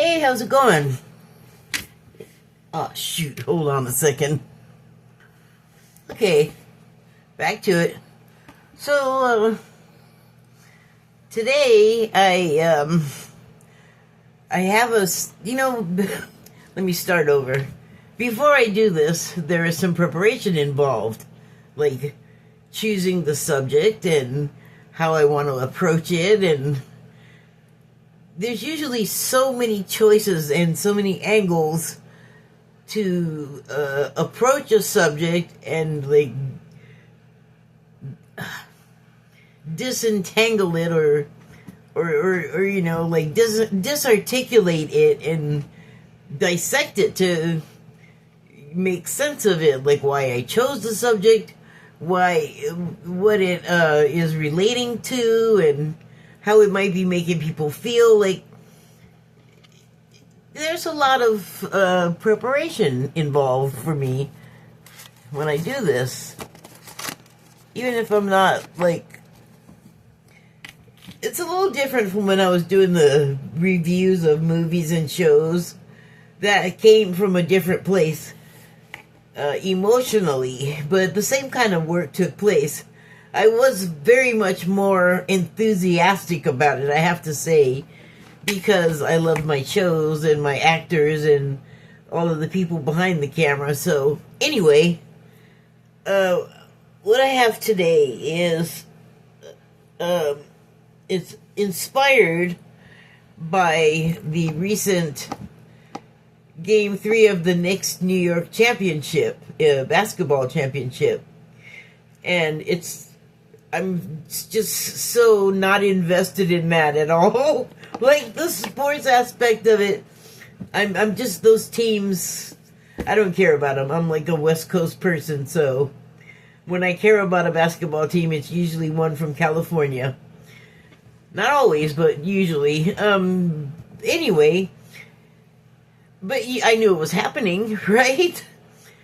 Hey, how's it going? Oh, shoot. Hold on a second. Okay, back to it. So, today I have let me start over. Before I do this, there is some preparation involved, like choosing the subject and how I want to approach it, and there's usually so many choices and so many angles to approach a subject and like disentangle it or like disarticulate it and dissect it to make sense of it, like why I chose the subject, what it is relating to, and how it might be making people feel. Like there's a lot of preparation involved for me when I do this, even if I'm not like. It's a little different from when I was doing the reviews of movies and shows. That came from a different place emotionally, but the same kind of work took place. I was very much more enthusiastic about it, I have to say, because I love my shows and my actors and all of the people behind the camera. So anyway, what I have today is it's inspired by the recent Game 3 of the Knicks New York championship, basketball championship. And I'm just so not invested in that at all. Like the sports aspect of it, I'm just those teams, I don't care about them. I'm like a West Coast person, so when I care about a basketball team, it's usually one from California. Not always, but usually. Anyway, but I knew it was happening, right?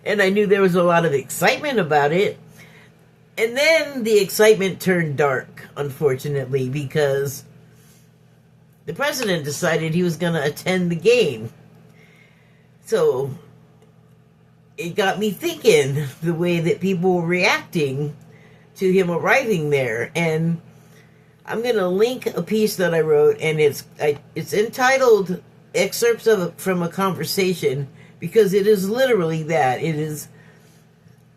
And I knew there was a lot of excitement about it. And then the excitement turned dark, unfortunately, because the president decided he was going to attend the game. So it got me thinking the way that people were reacting to him arriving there. And I'm going to link a piece that I wrote, and it's entitled Excerpts from a Conversation, because it is literally that. It is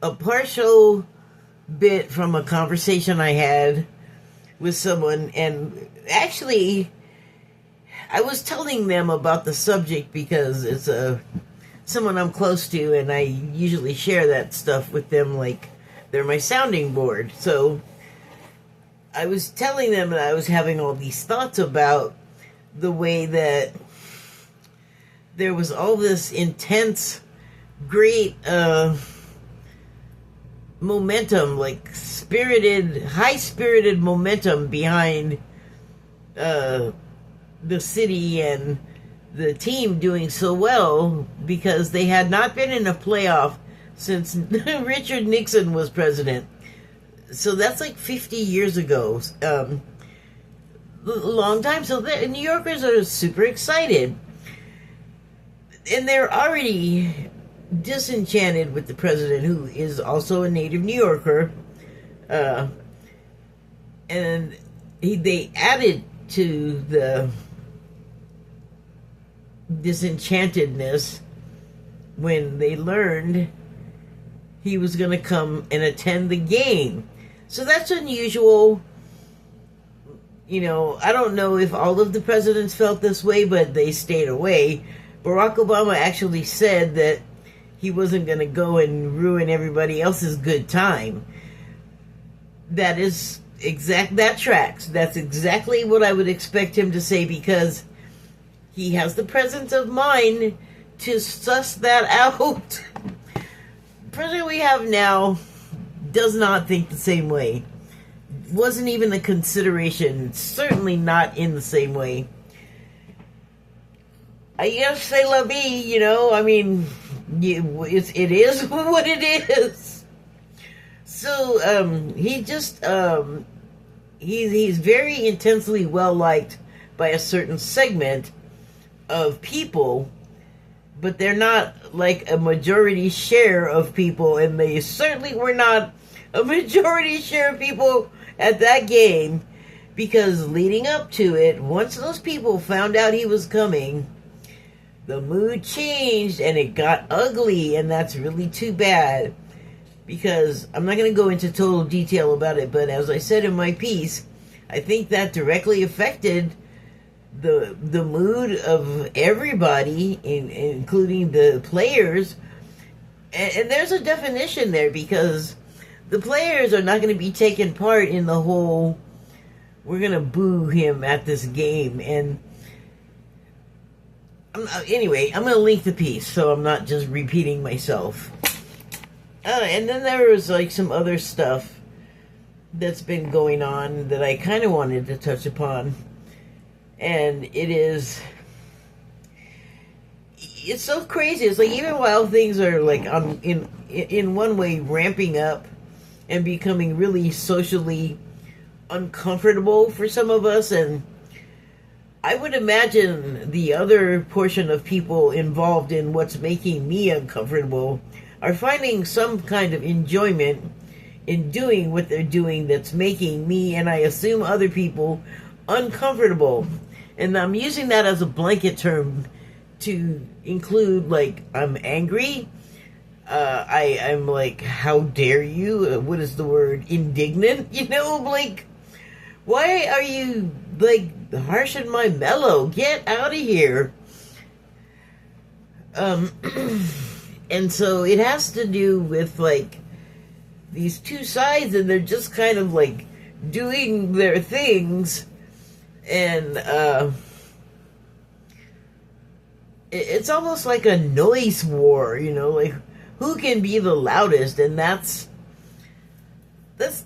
a partial bit from a conversation I had with someone, and actually I was telling them about the subject because it's someone I'm close to, and I usually share that stuff with them like they're my sounding board. So I was telling them that I was having all these thoughts about the way that there was all this intense, great momentum, like high-spirited momentum behind the city and the team doing so well, because they had not been in a playoff since Richard Nixon was president. So that's like 50 years ago. A long time. So New Yorkers are super excited. And they're already disenchanted with the president, who is also a native New Yorker. And they added to the disenchantedness when they learned he was going to come and attend the game. So that's unusual. You know, I don't know if all of the presidents felt this way, but they stayed away. Barack Obama actually said that he wasn't going to go and ruin everybody else's good time. That tracks. That's exactly what I would expect him to say, because he has the presence of mind to suss that out. The president we have now does not think the same way. Wasn't even a consideration. Certainly not in the same way. I guess c'est la vie, you know. I mean, it is what it is. So he just he's very intensely well liked by a certain segment of people, but they're not like a majority share of people, and they certainly were not a majority share of people at that game, because leading up to it, once those people found out he was coming, the mood changed and it got ugly, and that's really too bad, because I'm not going to go into total detail about it, but as I said in my piece, I think that directly affected the mood of everybody, including the players. And there's a definition there, because the players are not going to be taking part in the whole, we're going to boo him at this game. And anyway, I'm going to link the piece so I'm not just repeating myself. And then there was like some other stuff that's been going on that I kind of wanted to touch upon. And it's so crazy. It's like, even while things are like in one way ramping up and becoming really socially uncomfortable for some of us, and I would imagine the other portion of people involved in what's making me uncomfortable are finding some kind of enjoyment in doing what they're doing that's making me, and I assume other people, uncomfortable. And I'm using that as a blanket term to include, like, I'm angry, I'm like, how dare you? What is the word? Indignant? You know, like, why are you, like, harshing my mellow? Get out of here. And so it has to do with, like, these two sides, and they're just kind of, like, doing their things, and it's almost like a noise war, you know, like, who can be the loudest? And that's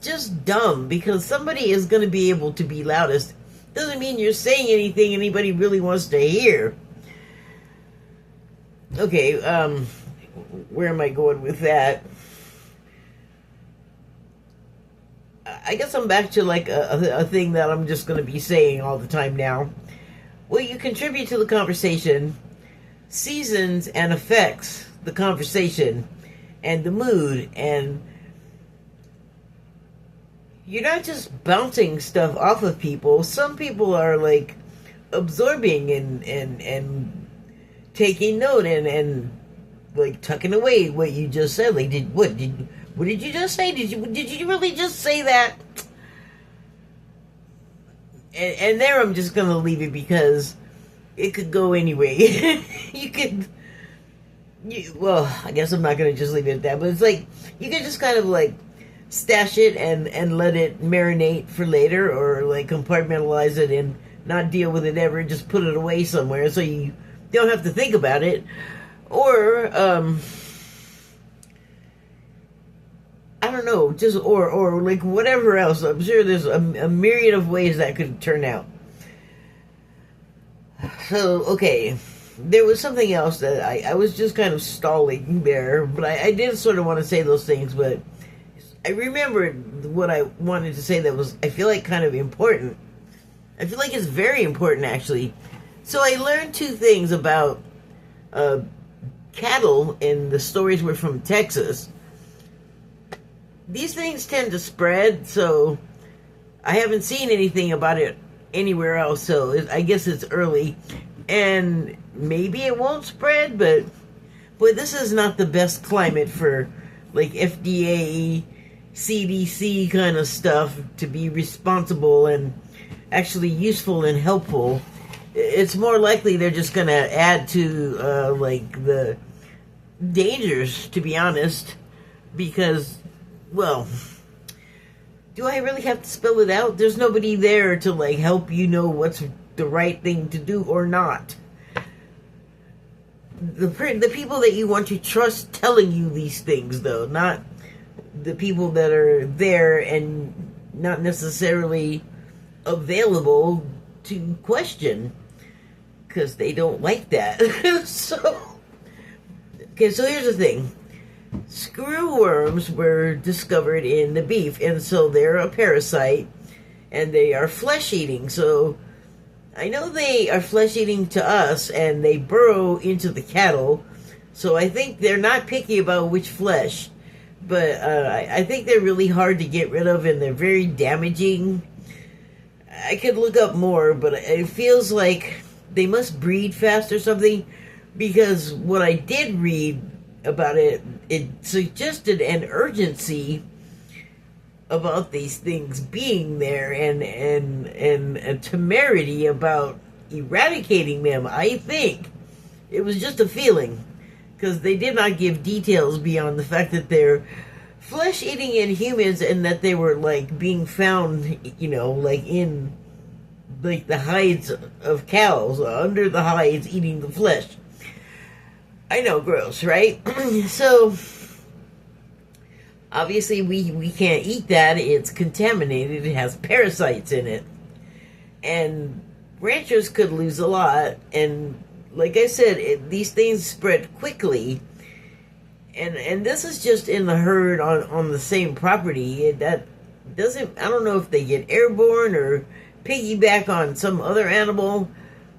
just dumb, because somebody is going to be able to be loudest. Doesn't mean you're saying anything anybody really wants to hear. Okay, where am I going with that? I guess I'm back to like a thing that I'm just going to be saying all the time now. Well, you contribute to the conversation, seasons and affects the conversation and the mood, and you're not just bouncing stuff off of people. Some people are like absorbing and taking note and like tucking away what you just said. Like, what did you just say? Did you really just say that? And there I'm just gonna leave it, because it could go anyway. Well, I guess I'm not gonna just leave it at that, but it's like, you could just kind of like stash it and let it marinate for later, or like compartmentalize it and not deal with it ever, just put it away somewhere so you don't have to think about it. Or I don't know, just or like whatever else. I'm sure there's a myriad of ways that could turn out. So, okay, there was something else that I was just kind of stalling there, but I did sort of want to say those things, but I remembered what I wanted to say that was, I feel like, kind of important. I feel like it's very important, actually. So I learned two things about cattle, and the stories were from Texas. These things tend to spread, so I haven't seen anything about it anywhere else, so I guess it's early. And maybe it won't spread, but boy, this is not the best climate for like FDA, CDC kind of stuff to be responsible and actually useful and helpful. It's more likely they're just going to add to like the dangers, to be honest, because, well, do I really have to spell it out? There's nobody there to like help you know what's the right thing to do or not. The people that you want to trust telling you these things, though, not the people that are there and not necessarily available to question, because they don't like that. Okay, so here's the thing. Screwworms were discovered in the beef, and so they're a parasite, and they are flesh-eating. So I know they are flesh eating to us, and they burrow into the cattle, so I think they're not picky about which flesh. But I think they're really hard to get rid of, and they're very damaging. I could look up more, but it feels like they must breed fast or something, because what I did read about it, it suggested an urgency about these things being there, and a temerity about eradicating them. I think it was just a feeling, because they did not give details beyond the fact that they're flesh-eating in humans, and that they were like being found, like in like the hides of cows, under the hides, eating the flesh. I know, gross, right? So obviously we can't eat that. It's contaminated. It has parasites in it, and ranchers could lose a lot. And like I said, these things spread quickly, and this is just in the herd on the same property. That doesn't, I don't know if they get airborne or piggyback on some other animal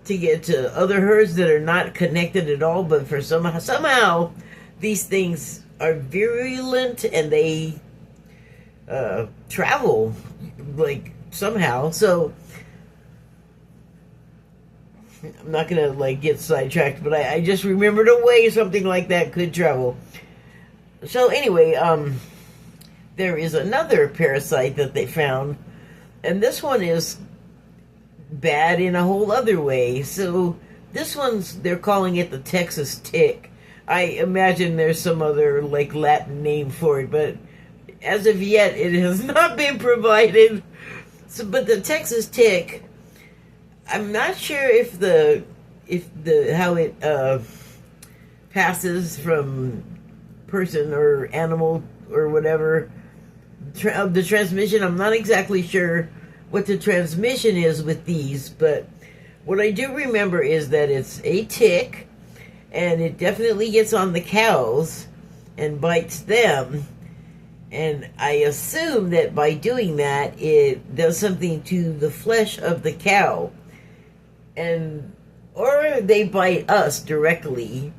to get to other herds that are not connected at all, but for somehow these things are virulent, and they travel like somehow. So I'm not gonna like get sidetracked, but I just remembered a way something like that could travel. So anyway, there is another parasite that they found, and this one is bad in a whole other way. So this one's, they're calling it the Texas tick. I imagine there's some other like Latin name for it, but as of yet it has not been provided. So, but the Texas tick, I'm not sure if the how it passes from person or animal or whatever, the transmission. I'm not exactly sure what the transmission is with these, but what I do remember is that it's a tick, and it definitely gets on the cows and bites them. And I assume that by doing that, it does something to the flesh of the cow, or they bite us directly.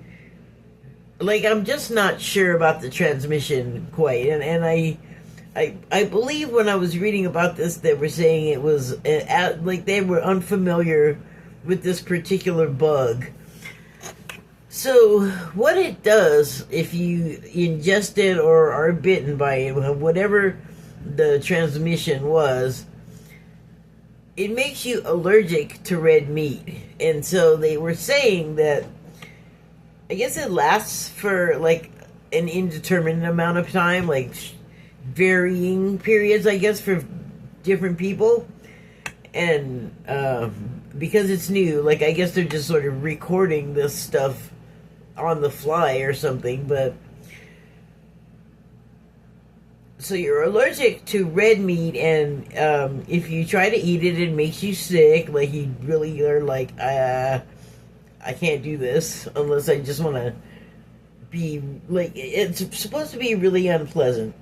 Like, I'm just not sure about the transmission quite, and I believe when I was reading about this, they were saying it was like they were unfamiliar with this particular bug. So what it does, if you ingest it or are bitten by it, whatever the transmission was, it makes you allergic to red meat. And so they were saying that, I guess it lasts for like an indeterminate amount of time, like varying periods, I guess, for different people. And because it's new, like, I guess they're just sort of recording this stuff on the fly or something. But so you're allergic to red meat, and if you try to eat it, it makes you sick. Like, you really are like, I can't do this unless I just want to be, like, it's supposed to be really unpleasant.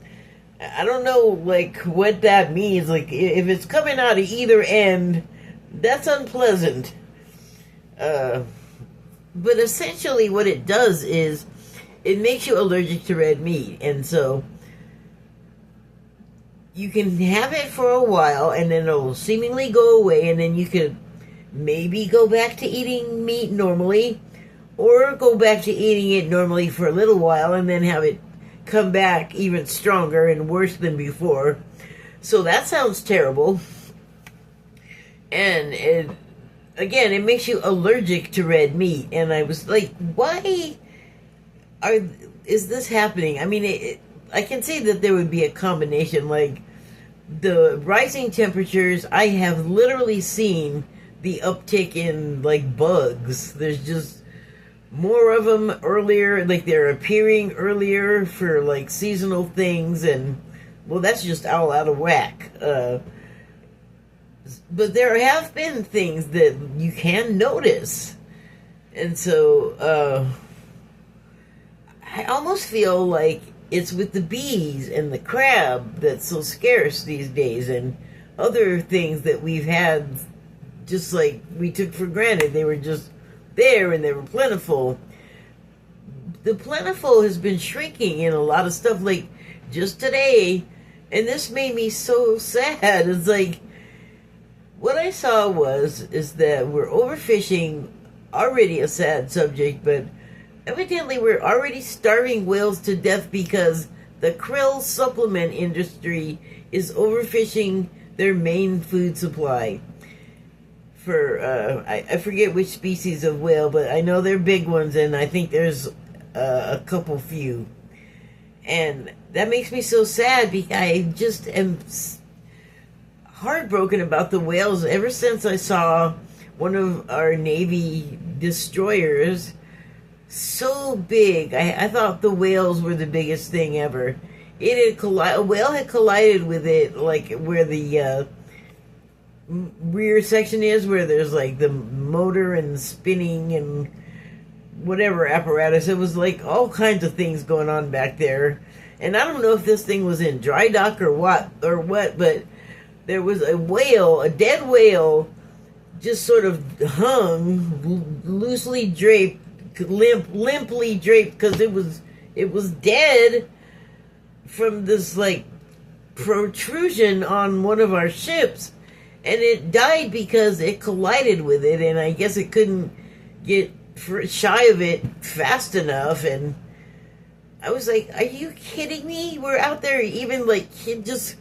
I don't know, like, what that means. Like, if it's coming out of either end, that's unpleasant. But essentially what it does is it makes you allergic to red meat. And so you can have it for a while, and then it'll seemingly go away, and then you could maybe go back to eating meat normally, or go back to eating it normally for a little while, and then have it come back even stronger and worse than before. So that sounds terrible. And it makes you allergic to red meat. And I was like, why is this happening? I mean, I can see that there would be a combination, like the rising temperatures. I have literally seen the uptick in like bugs. There's just more of them earlier, like they're appearing earlier for like seasonal things, and well, that's just all out of whack. But there have been things that you can notice, and so I almost feel like it's with the bees and the crab that's so scarce these days, and other things that we've had just like we took for granted. They were just there and they were plentiful. The plentiful has been shrinking in a lot of stuff, like just today, and this made me so sad. It's like, what I saw is that we're overfishing, already a sad subject, but evidently we're already starving whales to death because the krill supplement industry is overfishing their main food supply. For I forget which species of whale, but I know they're big ones, and I think there's a couple few. And that makes me so sad because I just am heartbroken about the whales ever since I saw one of our Navy destroyers so big. I thought the whales were the biggest thing ever. It had a whale had collided with it, like where the rear section is, where there's like the motor and spinning and whatever apparatus. It was like all kinds of things going on back there. And I don't know if this thing was in dry dock or what, but there was a whale, a dead whale, just sort of hung, loosely draped, limply draped, because it was dead from this like protrusion on one of our ships, and it died because it collided with it, and I guess it couldn't get shy of it fast enough. And I was like, are you kidding me? We're out there even like just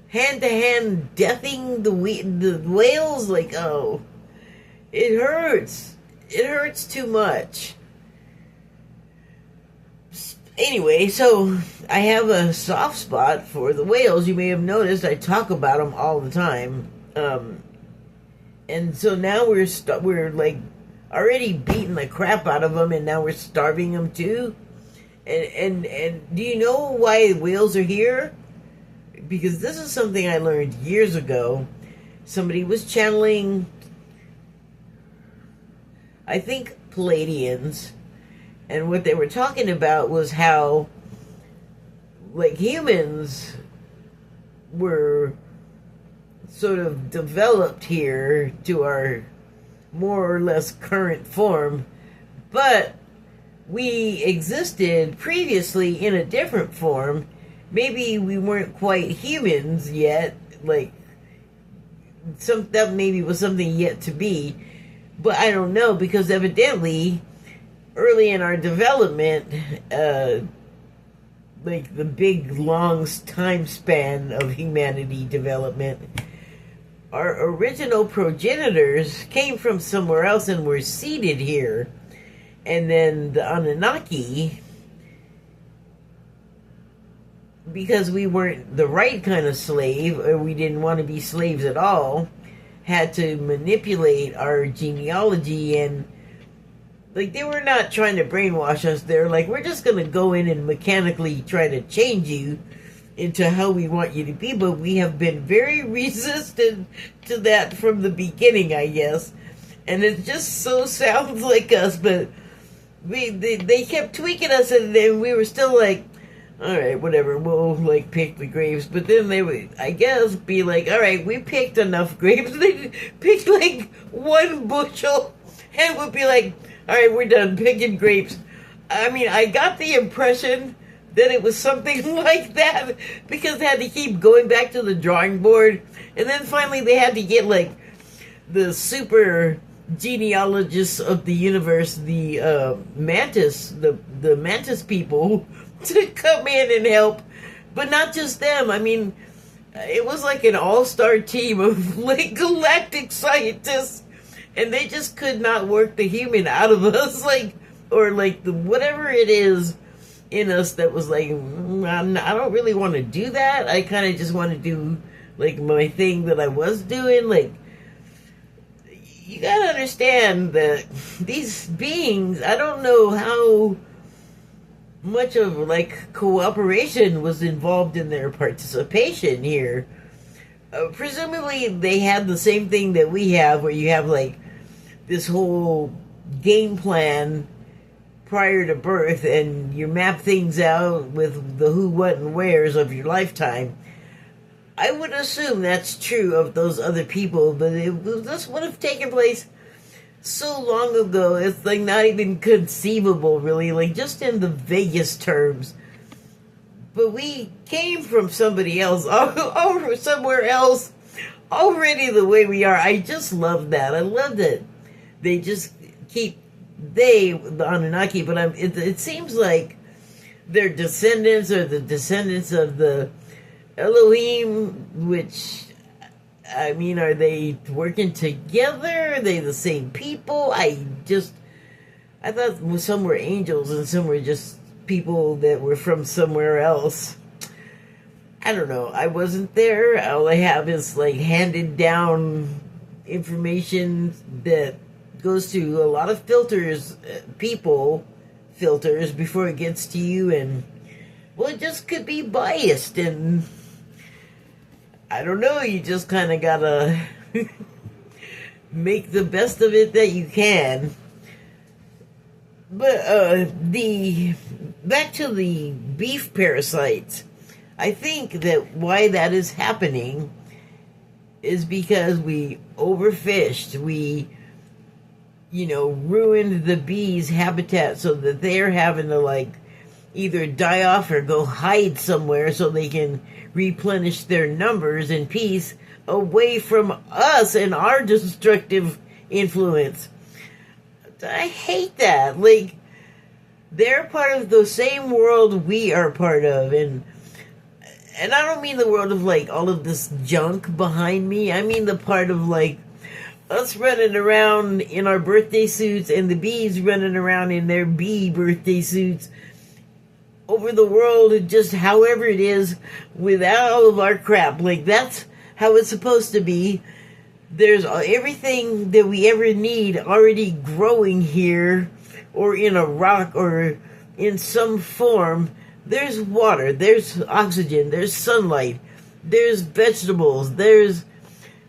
hand to hand deathing the whales. Like, oh, it hurts. It hurts too much. Anyway, so I have a soft spot for the whales. You may have noticed I talk about them all the time. And so now we're like already beating the crap out of them, and now we're starving them too. And do you know why whales are here? Because this is something I learned years ago. Somebody was channeling, I think, Palladians, and what they were talking about was how, like, humans were sort of developed here to our more or less current form, but we existed previously in a different form. Maybe we weren't quite humans yet, like, that maybe was something yet to be, but I don't know, because evidently early in our development, like the big long time span of humanity development, our original progenitors came from somewhere else and were seeded here. And then the Anunnaki, because we weren't the right kind of slave, or we didn't want to be slaves at all, had to manipulate our genealogy. And like, they were not trying to brainwash us. They're like, we're just going to go in and mechanically try to change you into how we want you to be. But we have been very resistant to that from the beginning, I guess. And it just so sounds like us, but they kept tweaking us, and then we were still like, all right, whatever, we'll like pick the grapes. But then they would, I guess, be like, all right, we picked enough grapes. They picked like one bushel and would be like, all right, we're done picking grapes. I mean, I got the impression that it was something like that, because they had to keep going back to the drawing board. And then finally they had to get like the super genealogists of the universe, the mantis, the mantis people, to come in and help. But not just them. I mean, it was like an all-star team of like galactic scientists, and they just could not work the human out of us, like, or like the whatever it is in us that was like, I don't really want to do that. I kind of just want to do like my thing that I was doing. Like, you gotta understand that these beings, I don't know how much of like cooperation was involved in their participation here. Presumably they had the same thing that we have, where you have like this whole game plan prior to birth, and you map things out with the who, what, and wheres of your lifetime. I would assume that's true of those other people, but this would have taken place so long ago. It's like not even conceivable, really, like just in the vaguest terms. But we came from somebody else, or somewhere else, already the way we are. I just love that. I love that they just keep, the Anunnaki, but it seems like their descendants are the descendants of the Elohim, which, I mean, are they working together? Are they the same people? I thought some were angels and some were just people that were from somewhere else. I don't know. I wasn't there. All I have is like handed down information that goes to a lot of filters, filters before it gets to you, and well, it just could be biased, and I don't know, you just kind of gotta make the best of it that you can. But back to the beef parasites, I think that why that is happening is because we overfished, we ruined the bees' habitat so that they're having to like either die off or go hide somewhere so they can replenish their numbers in peace away from us and our destructive influence. I hate that. Like, they're part of the same world we are part of, and I don't mean the world of like all of this junk behind me. I mean the part of like us running around in our birthday suits and the bees running around in their bee birthday suits over the world, just however it is, without all of our crap. Like, that's how it's supposed to be. There's everything that we ever need already growing here, or in a rock, or in some form. There's water, there's oxygen, there's sunlight, there's vegetables, there's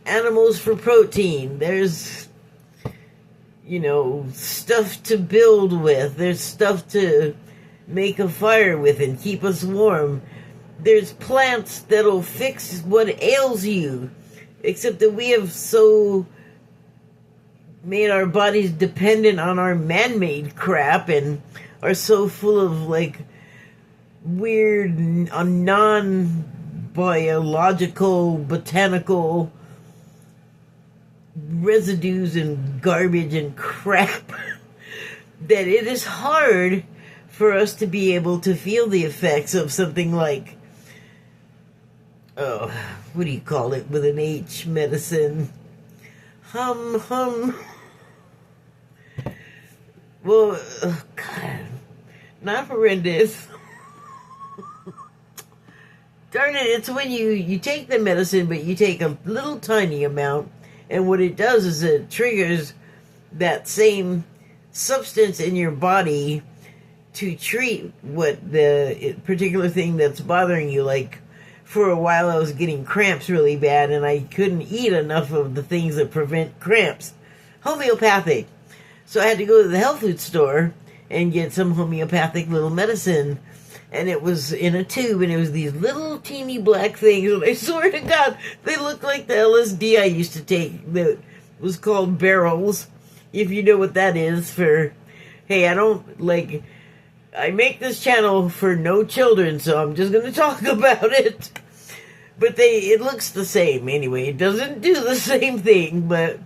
animals for protein, there's stuff to build with, there's stuff to make a fire with and keep us warm, there's plants that'll fix what ails you, except that we have so made our bodies dependent on our man-made crap and are so full of like weird non-biological botanical residues and garbage and crap that it is hard for us to be able to feel the effects of something like, what do you call it with an H, medicine? Well, God, not horrendous. Darn it, it's when you take the medicine, but you take a little tiny amount, and what it does is it triggers that same substance in your body to treat what the particular thing that's bothering you. Like, for a while I was getting cramps really bad, and I couldn't eat enough of the things that prevent cramps. Homeopathic. So I had to go to the health food store and get some homeopathic little medicine. And it was in a tube, and it was these little teeny black things, and I swear to God, they looked like the LSD I used to take that was called barrels, if you know what that is. Hey, I make this channel for no children, so I'm just going to talk about it. But it looks the same anyway. It doesn't do the same thing, but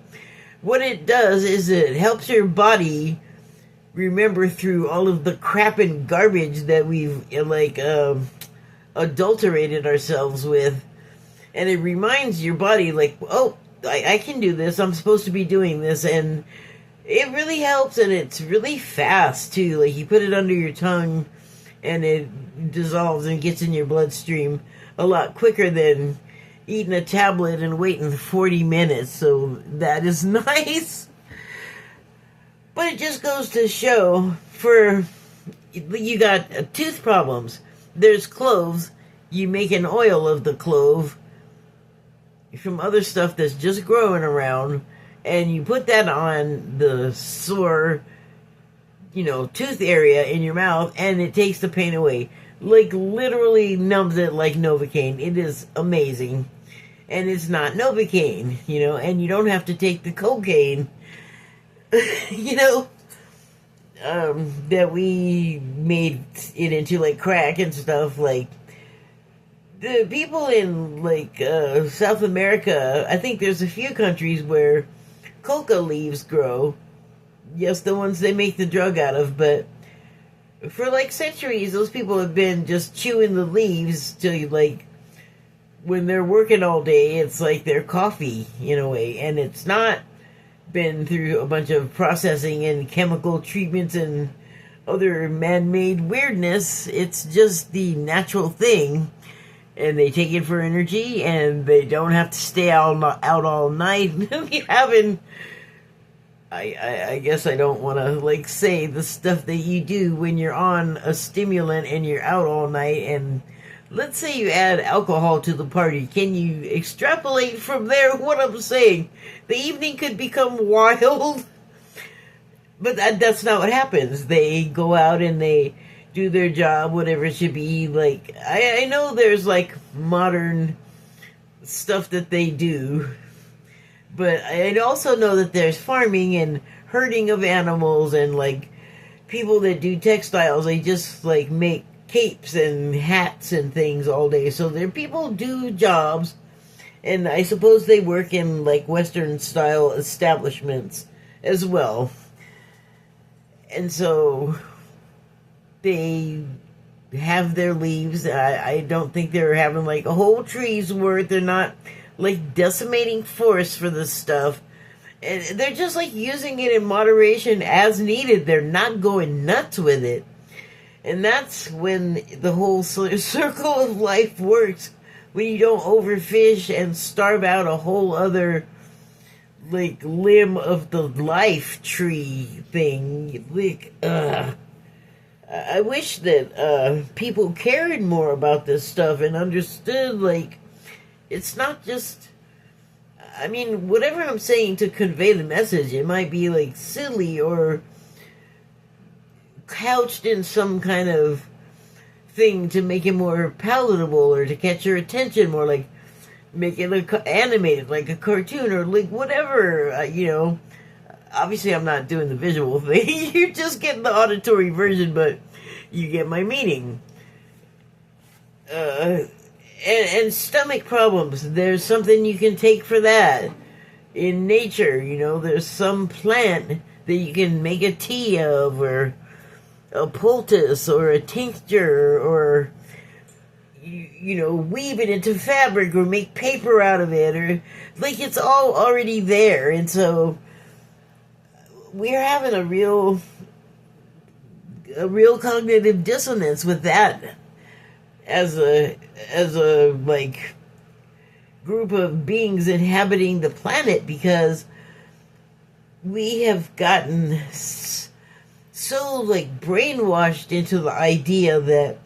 what it does is it helps your body remember through all of the crap and garbage that we've adulterated ourselves with, and it reminds your body like, oh, I can do this, I'm supposed to be doing this, and it really helps, and it's really fast too. Like, you put it under your tongue and it dissolves and gets in your bloodstream a lot quicker than eating a tablet and waiting 40 minutes, so that is nice. But it just goes to show, you got tooth problems. There's cloves. You make an oil of the clove from other stuff that's just growing around, and you put that on the sore, tooth area in your mouth, and it takes the pain away. like literally numbs it like Novocaine. It is amazing. And it's not Novocaine, and you don't have to take the cocaine, you know, that we made it into like crack and stuff. Like the people in like South America, I think there's a few countries where coca leaves grow. Yes, the ones they make the drug out of, but for like centuries, those people have been just chewing the leaves till like when they're working all day, it's like their coffee in a way, and it's not been through a bunch of processing and chemical treatments and other man-made weirdness. It's just the natural thing, and they take it for energy, and they don't have to stay out all night having. I guess I don't want to like say the stuff that you do when you're on a stimulant and you're out all night, and let's say you add alcohol to the party. Can you extrapolate from there what I'm saying? The evening could become wild, but that's not what happens. They go out and they do their job, whatever it should be. Like I know there's like modern stuff that they do, but I also know that there's farming and herding of animals, and like people that do textiles, they just like make capes and hats and things all day. So their people do jobs, and I suppose they work in like Western style establishments as well. And so they have their leaves. I don't think they're having like a whole tree's worth. They're not like decimating forests for this stuff. And they're just like using it in moderation as needed. They're not going nuts with it. And that's when the whole circle of life works. When you don't overfish and starve out a whole other like limb of the life tree thing. Like, I wish that people cared more about this stuff and understood, like, it's not just, I mean, whatever I'm saying to convey the message, it might be like silly or couched in some kind of thing to make it more palatable or to catch your attention more, like make it look animated like a cartoon or like whatever, obviously I'm not doing the visual thing. You're just getting the auditory version, but you get my meaning. And stomach problems, there's something you can take for that in nature. There's some plant that you can make a tea of, or a poultice, or a tincture, or weave it into fabric, or make paper out of it, or like it's all already there. And so we're having a real cognitive dissonance with that as a like group of beings inhabiting the planet, because we have gotten so like brainwashed into the idea that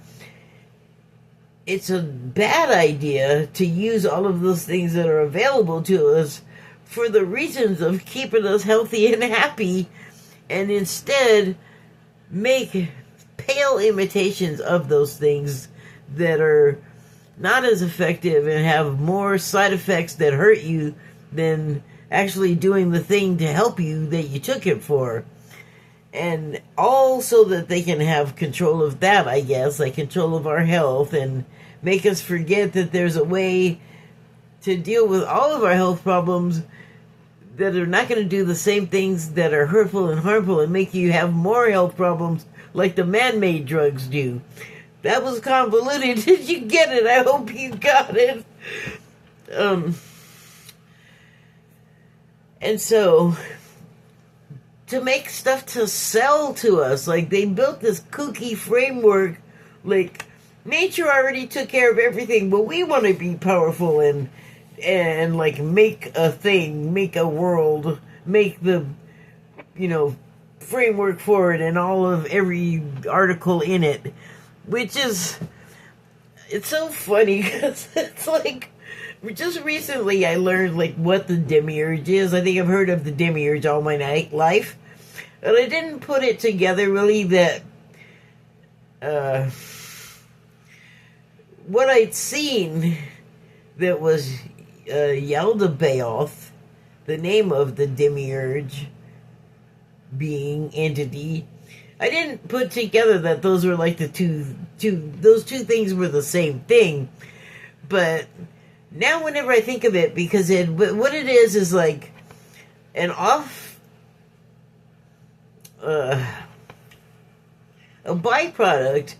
it's a bad idea to use all of those things that are available to us for the reasons of keeping us healthy and happy, and instead make pale imitations of those things that are not as effective and have more side effects that hurt you than actually doing the thing to help you that you took it for. And all so that they can have control of that, I guess, like control of our health, and make us forget that there's a way to deal with all of our health problems that are not going to do the same things that are hurtful and harmful and make you have more health problems like the man-made drugs do. That was convoluted. Did you get it? I hope you got it. And so, to make stuff to sell to us, like they built this kooky framework, like nature already took care of everything, but we want to be powerful and like make a thing, make a world, make the, framework for it and all of every article in it. Which is, it's so funny because it's like, just recently I learned like what the demiurge is. I think I've heard of the demiurge all my life, but I didn't put it together really that what I'd seen that was Yaldabaoth, the name of the demiurge being entity, I didn't put together that those were like those two things were the same thing. But now whenever I think of it, because what it is like an a byproduct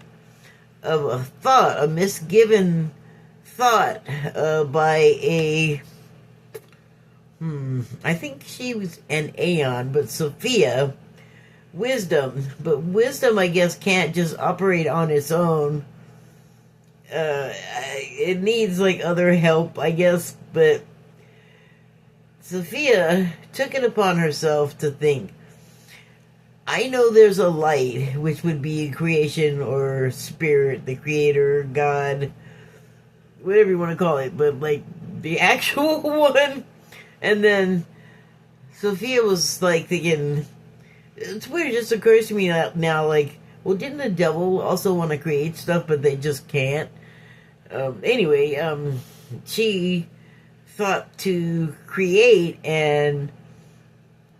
of a thought, a misgiven thought by I think she was an Aeon, but Sophia, wisdom. But wisdom, I guess, can't just operate on its own. It needs like other help, I guess, but Sophia took it upon herself to think, I know there's a light, which would be creation or spirit, the creator, God, whatever you want to call it, but like the actual one. And then Sophia was like thinking, it's weird, it just occurs to me now, like, well, didn't the devil also want to create stuff, but they just can't? Anyway, she thought to create and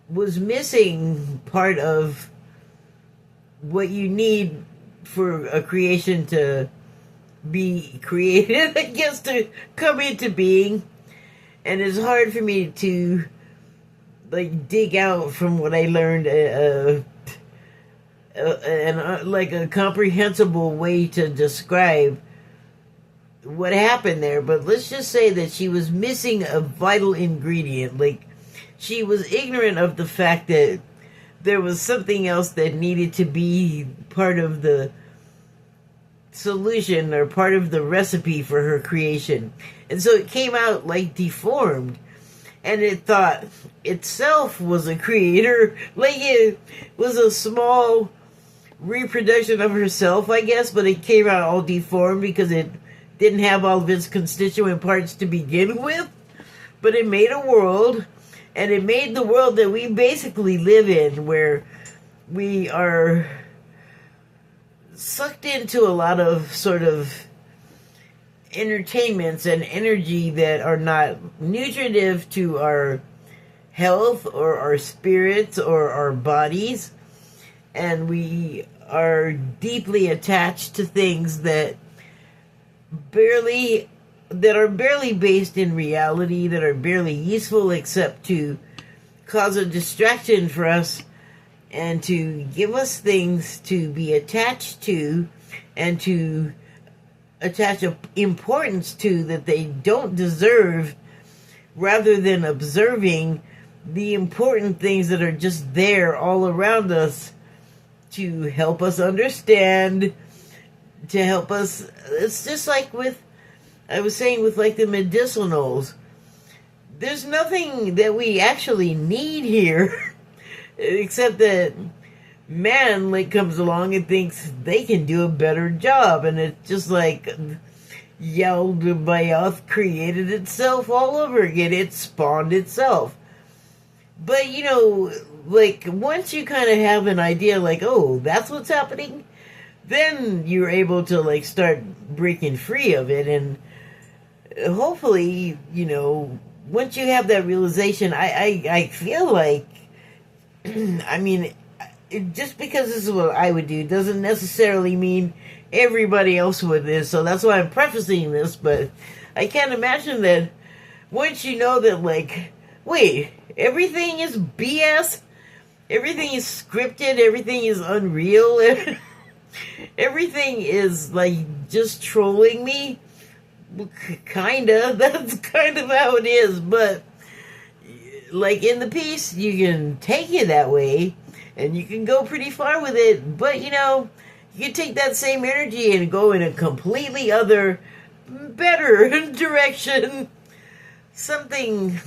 was missing part of what you need for a creation to be created, I guess, to come into being. And it's hard for me to like dig out from what I learned like a comprehensible way to describe what happened there. But let's just say that she was missing a vital ingredient. Like, she was ignorant of the fact that there was something else that needed to be part of the solution or part of the recipe for her creation. And so it came out like deformed. And it thought itself was a creator. Like, it was a small reproduction of herself, I guess, but it came out all deformed because it didn't have all of its constituent parts to begin with. But it made a world, and it made the world that we basically live in, where we are sucked into a lot of sort of entertainments and energy that are not nutritive to our health or our spirits or our bodies. And we are deeply attached to things that are barely based in reality, that are barely useful except to cause a distraction for us and to give us things to be attached to and to attach an importance to that they don't deserve, rather than observing the important things that are just there all around us to help us understand, to help us. It's just like I was saying with like the medicinals. There's nothing that we actually need here except that man like comes along and thinks they can do a better job, and it's just like Yaldabaoth created itself all over again. It spawned itself. But like once you kind of have an idea like, oh, that's what's happening, then you're able to like start breaking free of it. And hopefully, once you have that realization, I feel like I mean, just because this is what I would do doesn't necessarily mean everybody else would this. So that's why I'm prefacing this. But I can't imagine that once you know that, like, wait, everything is BS, everything is scripted, everything is unreal, everything is like just trolling me. Kinda, that's kind of how it is. But like in the piece, you can take it that way, and you can go pretty far with it. But you can take that same energy and go in a completely other, better direction. Something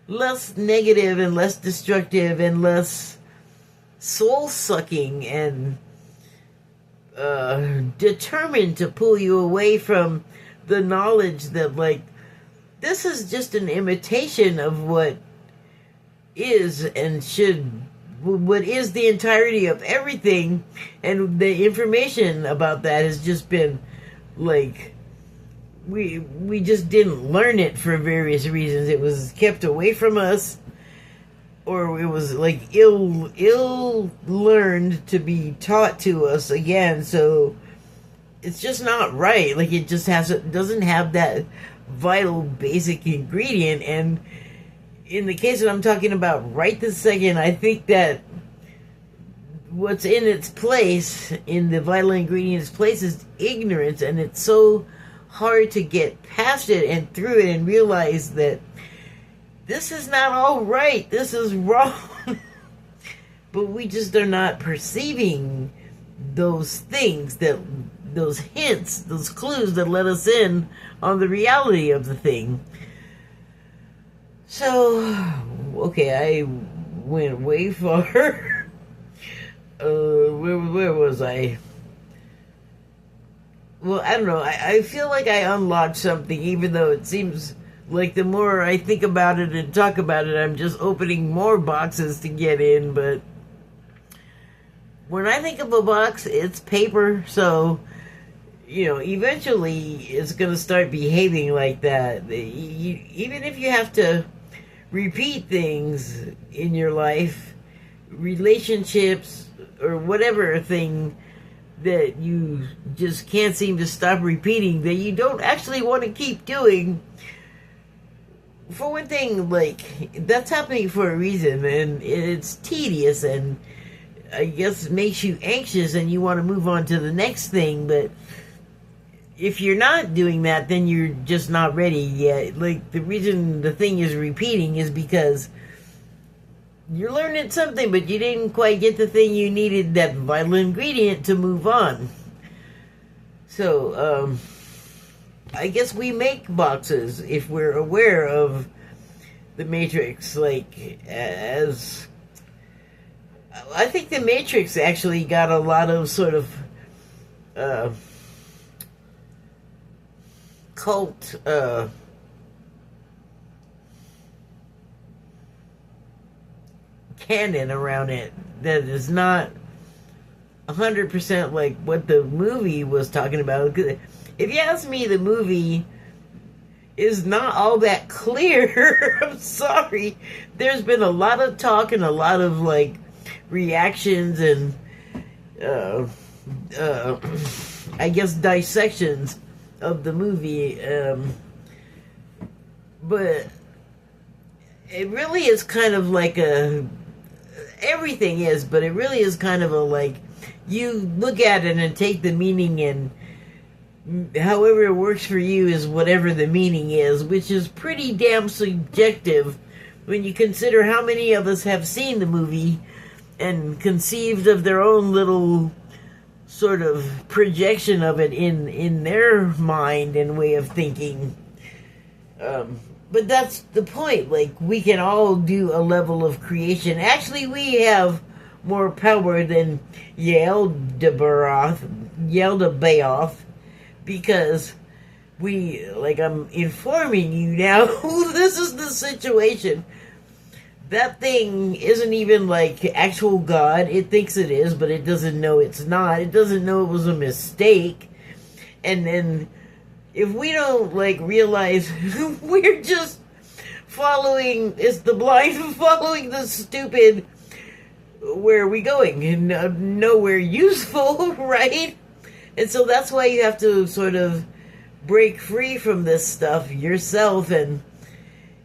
less negative and less destructive and less soul-sucking and determined to pull you away from the knowledge that, like, this is just an imitation of what is and what is the entirety of everything, and the information about that has just been like we just didn't learn it for various reasons. It was kept away from us, or it was like ill learned to be taught to us again. So it's just not right. Like it just doesn't have that vital basic ingredient. And in the case that I'm talking about right this second, I think that what's in its place, in the vital ingredient's place, is ignorance. And it's so hard to get past it and through it and realize that this is not all right, this is wrong. But we just are not perceiving those things, those hints, those clues that let us in on the reality of the thing. So, okay, I went way far. Where was I? Well, I don't know. I feel like I unlocked something, even though it seems like the more I think about it and talk about it, I'm just opening more boxes to get in. But when I think of a box, it's paper. So, eventually it's going to start behaving like that. Even if you have to repeat things in your life, relationships, or whatever thing that you just can't seem to stop repeating, that you don't actually want to keep doing. For one thing, like, that's happening for a reason, and it's tedious, and I guess makes you anxious, and you want to move on to the next thing. But if you're not doing that, then you're just not ready yet. Like, the reason the thing is repeating is because you're learning something, but you didn't quite get the thing you needed, that vital ingredient, to move on. So, I guess we make boxes if we're aware of the Matrix. Like, as I think the Matrix actually got a lot of sort of cult canon around it that is not 100% like what the movie was talking about. If you ask me, the movie is not all that clear. I'm sorry. There's been a lot of talk and a lot of like reactions and I guess dissections of the movie, but it really is kind of like everything is, but it really is kind of a, like, you look at it and take the meaning, and however it works for you is whatever the meaning is, which is pretty damn subjective when you consider how many of us have seen the movie and conceived of their own little sort of projection of it in their mind and way of thinking. But that's the point. Like, we can all do a level of creation. Actually, we have more power than Yaldabaoth, because I'm informing you now, this is the situation. That thing isn't even like actual God. It thinks it is, but it doesn't know it's not. It doesn't know it was a mistake. And then if we don't realize we're just following, it's the blind following the stupid, where are we going? And nowhere useful, right? And so that's why you have to sort of break free from this stuff yourself. And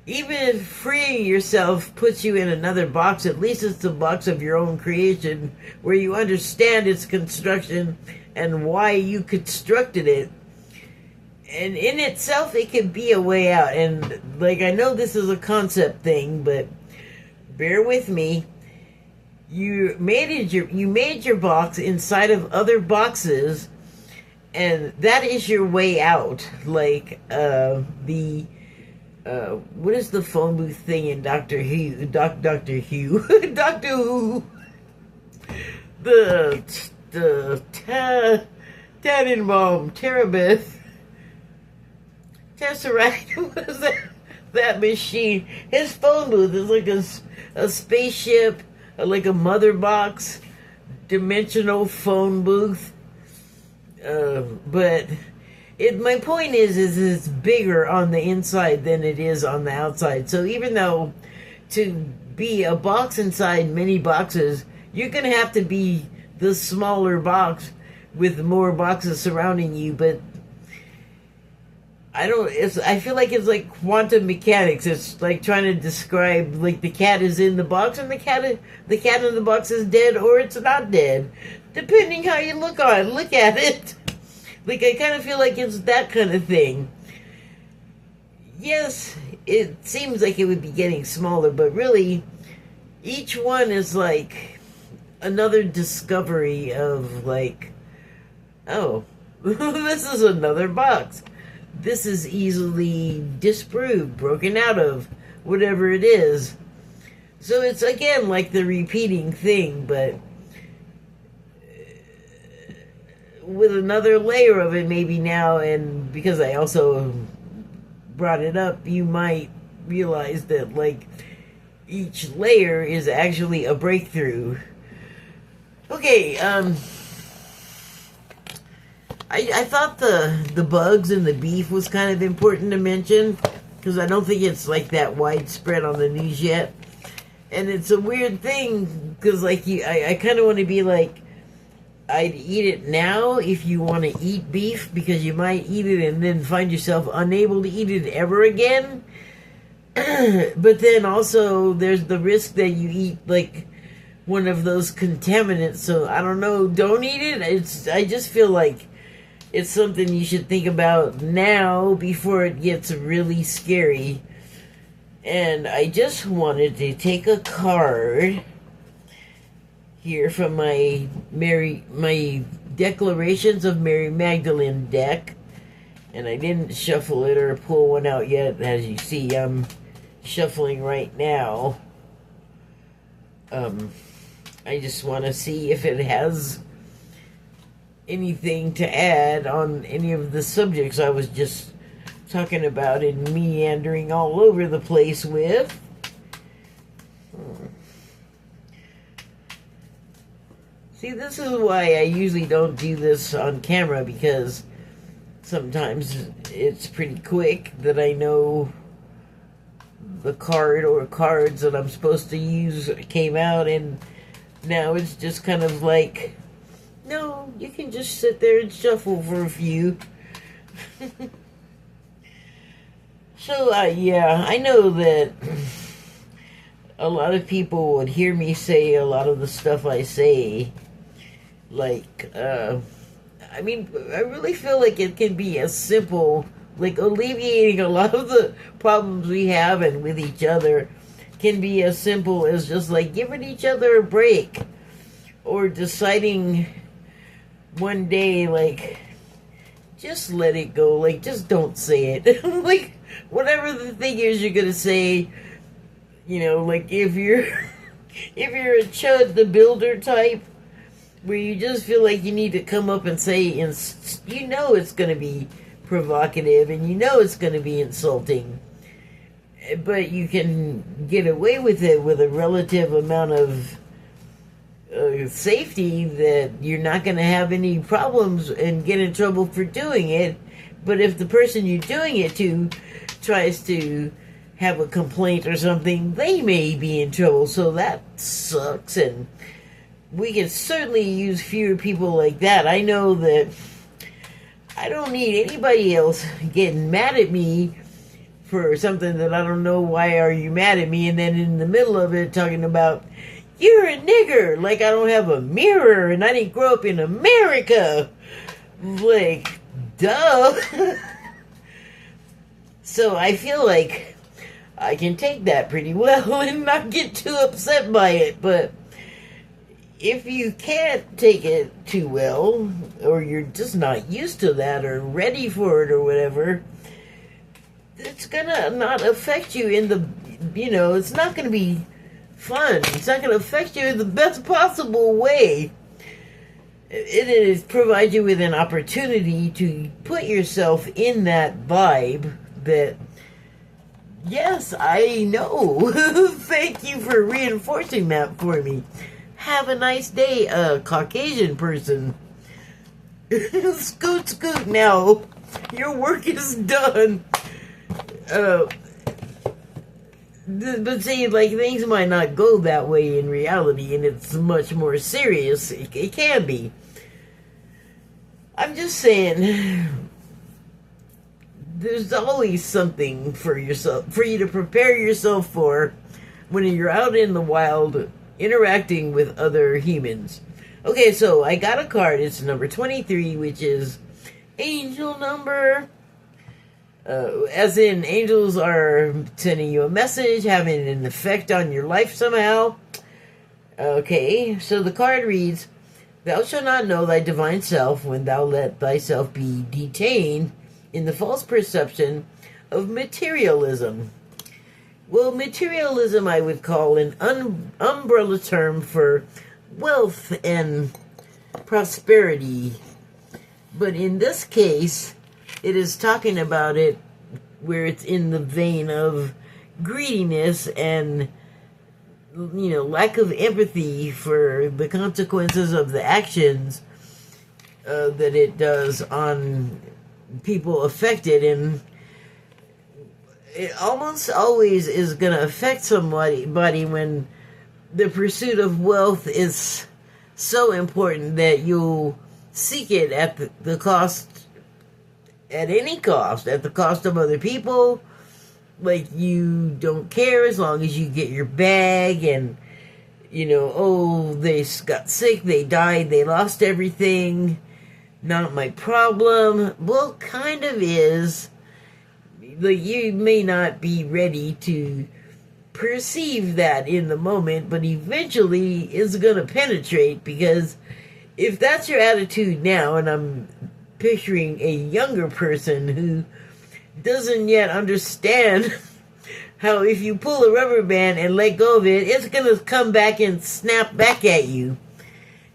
even if freeing yourself puts you in another box, at least it's the box of your own creation, where you understand its construction and why you constructed it. And in itself, it can be a way out. And, I know this is a concept thing, but bear with me. You made your box inside of other boxes, and that is your way out. What is the phone booth thing in Doctor Who? Doctor Who. The Tannenbaum, Terabith, Tesseract, what is that machine? His phone booth is like a spaceship, like a mother box, dimensional phone booth. But My point is it's bigger on the inside than it is on the outside. So even though to be a box inside many boxes, you're going to have to be the smaller box with more boxes surrounding you. But I feel like it's like quantum mechanics. It's like trying to describe, like, the cat is in the box and the cat in the box is dead, or it's not dead, depending how you look at it. Like, I kind of feel like it's that kind of thing. Yes, it seems like it would be getting smaller, but really, each one is like another discovery of, like, oh, this is another box. This is easily disproved, broken out of, whatever it is. So it's, again, like the repeating thing, but with another layer of it maybe now, and because I also brought it up, you might realize that, like, each layer is actually a breakthrough. Okay, I thought the bugs and the beef was kind of important to mention, because I don't think it's, like, that widespread on the news yet. And it's a weird thing, because, like, I kind of want to be like, I'd eat it now if you want to eat beef, because you might eat it and then find yourself unable to eat it ever again. But then also there's the risk that you eat, like, one of those contaminants. So I don't know, don't eat it. I just feel like it's something you should think about now before it gets really scary. And I just wanted to take a card here from my Declarations of Mary Magdalene deck, and I didn't shuffle it or pull one out yet. As you see, I'm shuffling right now. I just want to see if it has anything to add on any of the subjects I was just talking about and meandering all over the place with. See, this is why I usually don't do this on camera, because sometimes it's pretty quick that I know the card or cards that I'm supposed to use came out, and now it's just kind of like, no, you can just sit there and shuffle for a few. So, yeah, I know that a lot of people would hear me say a lot of the stuff I say. Like, I mean, I really feel like it can be as simple, like, alleviating a lot of the problems we have and with each other can be as simple as just, like, giving each other a break, or deciding one day, like, just let it go, like, just don't say it. Like, whatever the thing is you're gonna say, you know, like, if you're a Chud the Builder type, where you just feel like you need to come up and say, and you know it's going to be provocative, and you know it's going to be insulting, but you can get away with it with a relative amount of safety, that you're not going to have any problems and get in trouble for doing it. But if the person you're doing it to tries to have a complaint or something, they may be in trouble, so that sucks. And we can certainly use fewer people like that. I know that I don't need anybody else getting mad at me for something that I don't know. Why are you mad at me? And then in the middle of it talking about, you're a nigger, like I don't have a mirror and I didn't grow up in America. Like, duh. So I feel like I can take that pretty well and not get too upset by it. But if you can't take it too well, or you're just not used to that or ready for it or whatever, it's gonna not affect you in the, you know, it's not gonna be fun. It's not gonna affect you in the best possible way. It provides you with an opportunity to put yourself in that vibe that, yes, I know. Thank you for reinforcing that for me. Have a nice day, Caucasian person. Scoot, scoot now. Your work is done. But see, like, things might not go that way in reality, and it's much more serious. It can be. I'm just saying, there's always something for you to prepare yourself for when you're out in the wild interacting with other humans. Okay, so I got a card. It's number 23, which is angel number. As in, angels are sending you a message, having an effect on your life somehow. Okay, so the card reads, "Thou shalt not know thy divine self when thou let thyself be detained in the false perception of materialism." Well, materialism I would call an umbrella term for wealth and prosperity. But in this case, it is talking about it where it's in the vein of greediness and, lack of empathy for the consequences of the actions that it does on people affected. And it almost always is going to affect somebody when the pursuit of wealth is so important that you'll seek it at the cost, at any cost, at the cost of other people. Like, you don't care as long as you get your bag, and, they got sick, they died, they lost everything, not my problem. Well, kind of is. Like, you may not be ready to perceive that in the moment, but eventually it's going to penetrate, because if that's your attitude now, and I'm picturing a younger person who doesn't yet understand how if you pull a rubber band and let go of it, it's going to come back and snap back at you.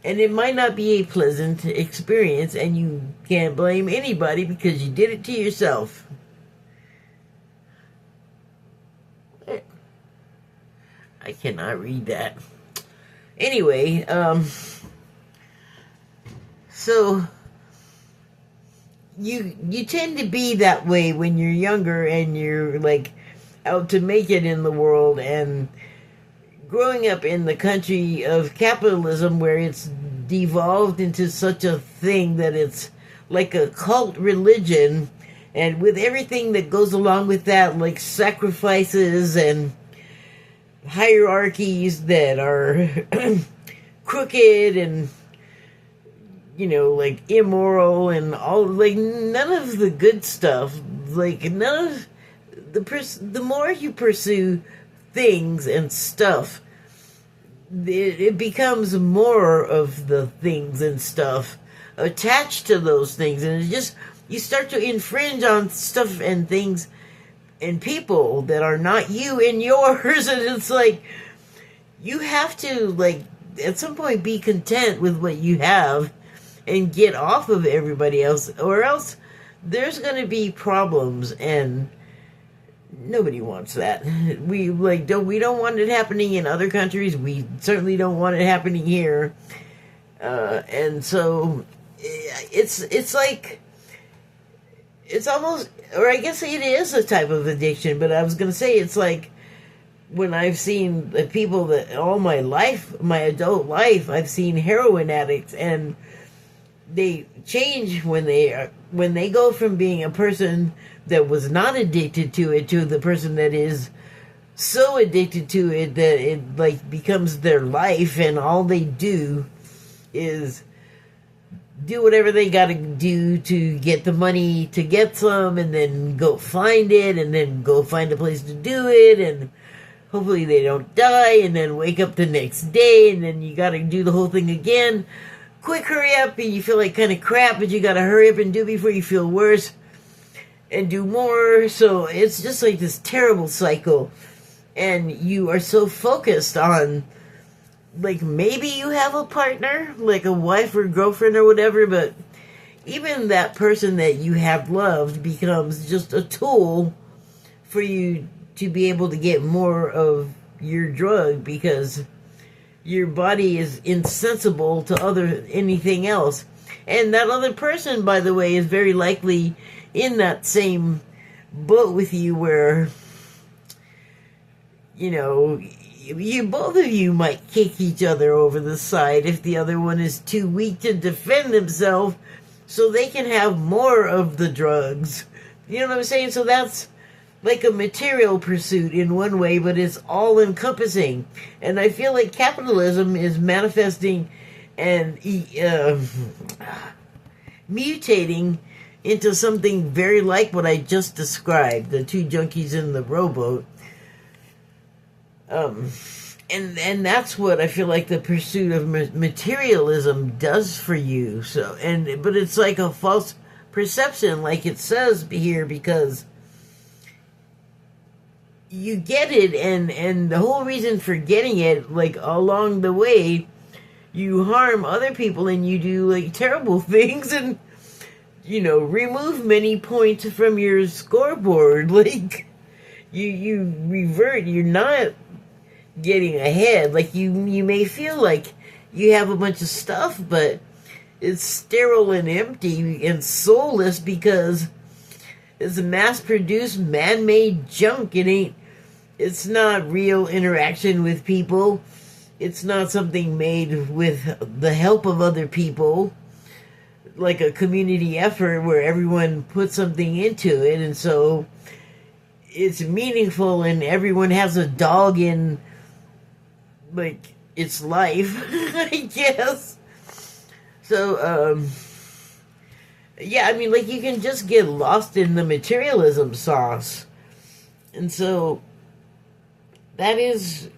And it might not be a pleasant experience, and you can't blame anybody because you did it to yourself. I cannot read that. Anyway, so you tend to be that way when you're younger and you're like out to make it in the world, and growing up in the country of capitalism where it's devolved into such a thing that it's like a cult religion, and with everything that goes along with that, like sacrifices and hierarchies that are crooked and like immoral and all, like none of the good stuff, like none of the more you pursue things and stuff, it becomes more of the things and stuff attached to those things, and you start to infringe on stuff and things and people that are not you and yours. And it's like, you have to, like, at some point be content with what you have and get off of everybody else, or else there's going to be problems, and nobody wants that. We don't want it happening in other countries. We certainly don't want it happening here. And so it's like, it's almost, or I guess it is a type of addiction, but I was going to say it's like when I've seen the people that all my life, my adult life, I've seen heroin addicts, and they change when they go from being a person that was not addicted to it to the person that is so addicted to it that it like becomes their life, and all they do is do whatever they gotta do to get the money to get some, and then go find it, and then go find a place to do it, and hopefully they don't die, and then wake up the next day, and then you gotta do the whole thing again. Quick, hurry up, and you feel like kind of crap, but you gotta hurry up and do before you feel worse, and do more. So it's just like this terrible cycle, and you are so focused on, like, maybe you have a partner, like a wife or girlfriend or whatever, but even that person that you have loved becomes just a tool for you to be able to get more of your drug, because your body is insensible to anything else. And that other person, by the way, is very likely in that same boat with you where, you both of you might kick each other over the side if the other one is too weak to defend themselves so they can have more of the drugs. You know what I'm saying? So that's like a material pursuit in one way, but it's all encompassing. And I feel like capitalism is manifesting and mutating into something very like what I just described, the two junkies in the rowboat. And that's what I feel like the pursuit of materialism does for you. But it's like a false perception, like it says here, because you get it, and the whole reason for getting it, like along the way, you harm other people and you do like terrible things and remove many points from your scoreboard. Like you revert. You're not getting ahead. Like you may feel like you have a bunch of stuff, but it's sterile and empty and soulless because it's mass-produced, man-made junk. It's not real interaction with people. It's not something made with the help of other people, like a community effort where everyone puts something into it, and so it's meaningful and everyone has a dog in, like, its life, I guess. So, yeah, I mean, like, you can just get lost in the materialism sauce. And so, that is,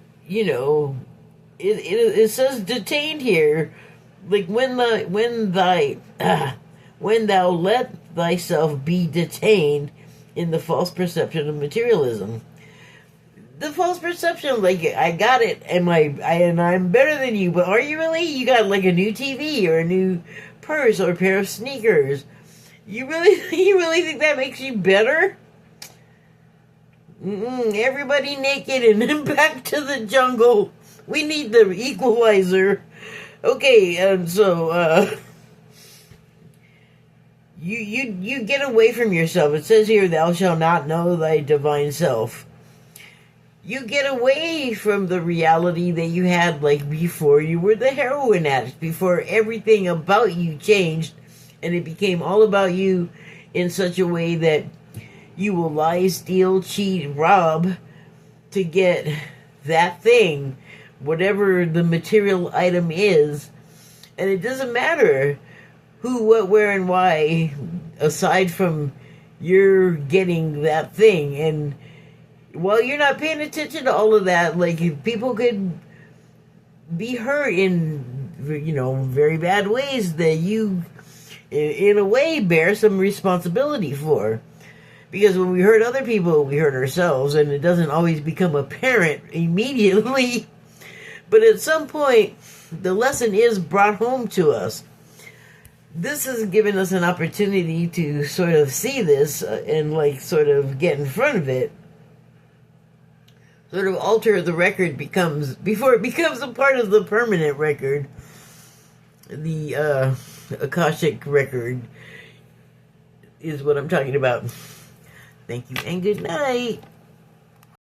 it says detained here. Like, when thou let thyself be detained in the false perception of materialism. The false perception, like, I got it, and I'm better than you, but are you really? You got, like, a new TV, or a new purse, or a pair of sneakers. You really think that makes you better? Everybody naked and then back to the jungle. We need the equalizer. Okay, and so, you get away from yourself. It says here, thou shalt not know thy divine self. You get away from the reality that you had, like, before you were the heroin addict, before everything about you changed, and it became all about you in such a way that you will lie, steal, cheat, rob to get that thing, whatever the material item is. And it doesn't matter who, what, where, and why, aside from you're getting that thing. And while you're not paying attention to all of that, like, people could be hurt in, very bad ways that you, in a way, bear some responsibility for. Because when we hurt other people, we hurt ourselves, and it doesn't always become apparent immediately. But at some point, the lesson is brought home to us. This has given us an opportunity to sort of see this and, like, sort of get in front of it. Sort of alter the record before it becomes a part of the permanent record. The Akashic record is what I'm talking about. Thank you and good night.